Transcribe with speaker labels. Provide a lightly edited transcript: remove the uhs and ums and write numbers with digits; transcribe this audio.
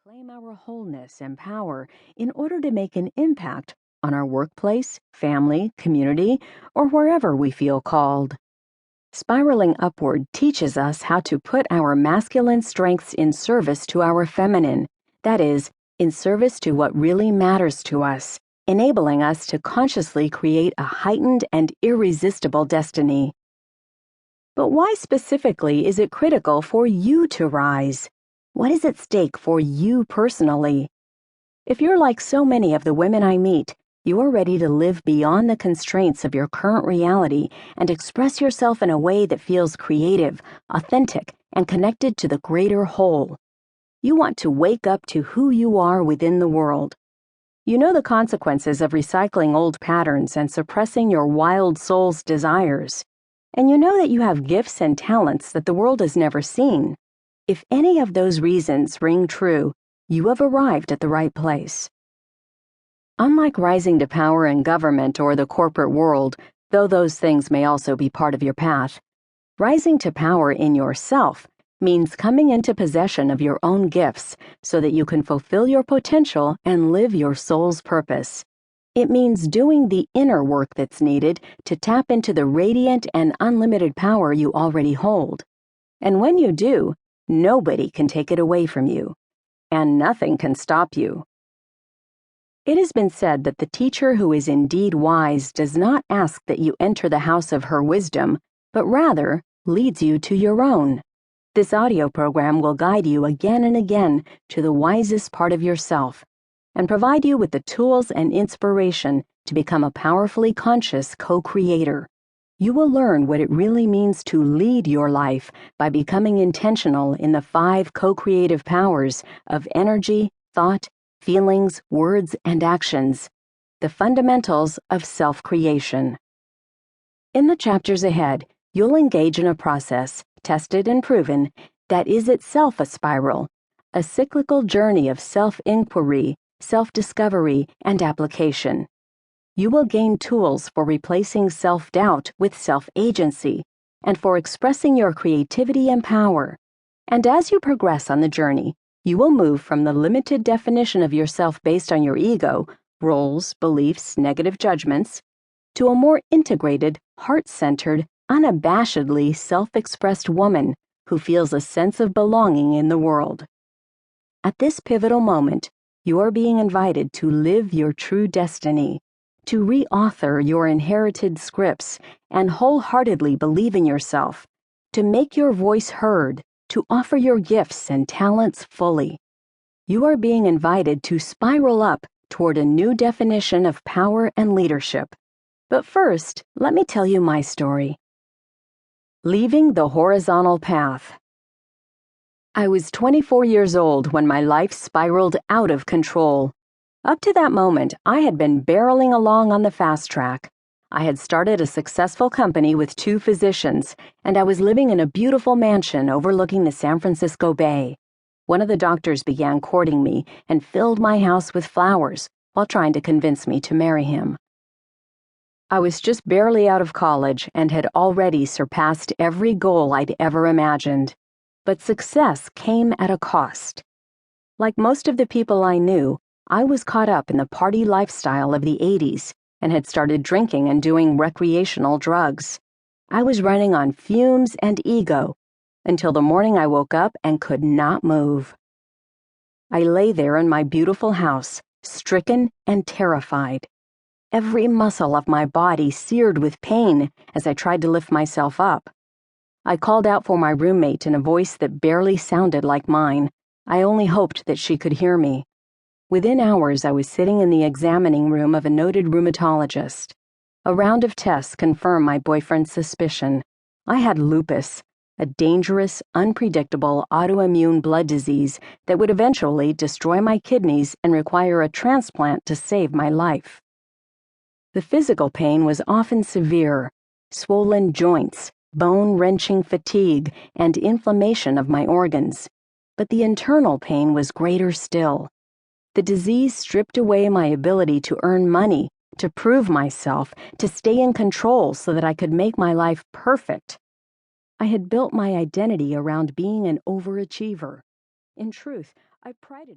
Speaker 1: claim our wholeness and power in order to make an impact on our workplace, family, community, or wherever we feel called. Spiraling upward teaches us how to put our masculine strengths in service to our feminine, that is, in service to what really matters to us, enabling us to consciously create a heightened and irresistible destiny. But why specifically is it critical for you to rise? What is at stake for you personally? If you're like so many of the women I meet, you are ready to live beyond the constraints of your current reality and express yourself in a way that feels creative, authentic, and connected to the greater whole. You want to wake up to who you are within the world. You know the consequences of recycling old patterns and suppressing your wild soul's desires. And you know that you have gifts and talents that the world has never seen. If any of those reasons ring true, you have arrived at the right place. Unlike rising to power in government or the corporate world, though those things may also be part of your path, rising to power in yourself means coming into possession of your own gifts so that you can fulfill your potential and live your soul's purpose. It means doing the inner work that's needed to tap into the radiant and unlimited power you already hold. And when you do, nobody can take it away from you, and nothing can stop you. It has been said that the teacher who is indeed wise does not ask that you enter the house of her wisdom, but rather leads you to your own. This audio program will guide you again and again to the wisest part of yourself, and provide you with the tools and inspiration to become a powerfully conscious co-creator. You will learn what it really means to lead your life by becoming intentional in the 5 co-creative powers of energy, thought, feelings, words, and actions, the fundamentals of self-creation. In the chapters ahead, you'll engage in a process, tested and proven, that is itself a spiral, a cyclical journey of self-inquiry, self-discovery, and application. You will gain tools for replacing self-doubt with self-agency, and for expressing your creativity and power. And as you progress on the journey, you will move from the limited definition of yourself based on your ego, roles, beliefs, negative judgments, to a more integrated, heart-centered, unabashedly self-expressed woman who feels a sense of belonging in the world. At this pivotal moment, you are being invited to live your true destiny, to re-author your inherited scripts and wholeheartedly believe in yourself, to make your voice heard, to offer your gifts and talents fully. You are being invited to spiral up toward a new definition of power and leadership. But first, let me tell you my story. Leaving the horizontal path. I was 24 years old when my life spiraled out of control. Up to that moment, I had been barreling along on the fast track. I had started a successful company with 2 physicians, and I was living in a beautiful mansion overlooking the San Francisco Bay. One of the doctors began courting me and filled my house with flowers while trying to convince me to marry him. I was just barely out of college and had already surpassed every goal I'd ever imagined. But success came at a cost. Like most of the people I knew, I was caught up in the party lifestyle of the 80s and had started drinking and doing recreational drugs. I was running on fumes and ego until the morning I woke up and could not move. I lay there in my beautiful house, stricken and terrified. Every muscle of my body seared with pain as I tried to lift myself up. I called out for my roommate in a voice that barely sounded like mine. I only hoped that she could hear me. Within hours, I was sitting in the examining room of a noted rheumatologist. A round of tests confirmed my boyfriend's suspicion. I had lupus, a dangerous, unpredictable autoimmune blood disease that would eventually destroy my kidneys and require a transplant to save my life. The physical pain was often severe: swollen joints, bone-wrenching fatigue, and inflammation of my organs. But the internal pain was greater still. The disease stripped away my ability to earn money, to prove myself, to stay in control so that I could make my life perfect. I had built my identity around being an overachiever. In truth, I prided myself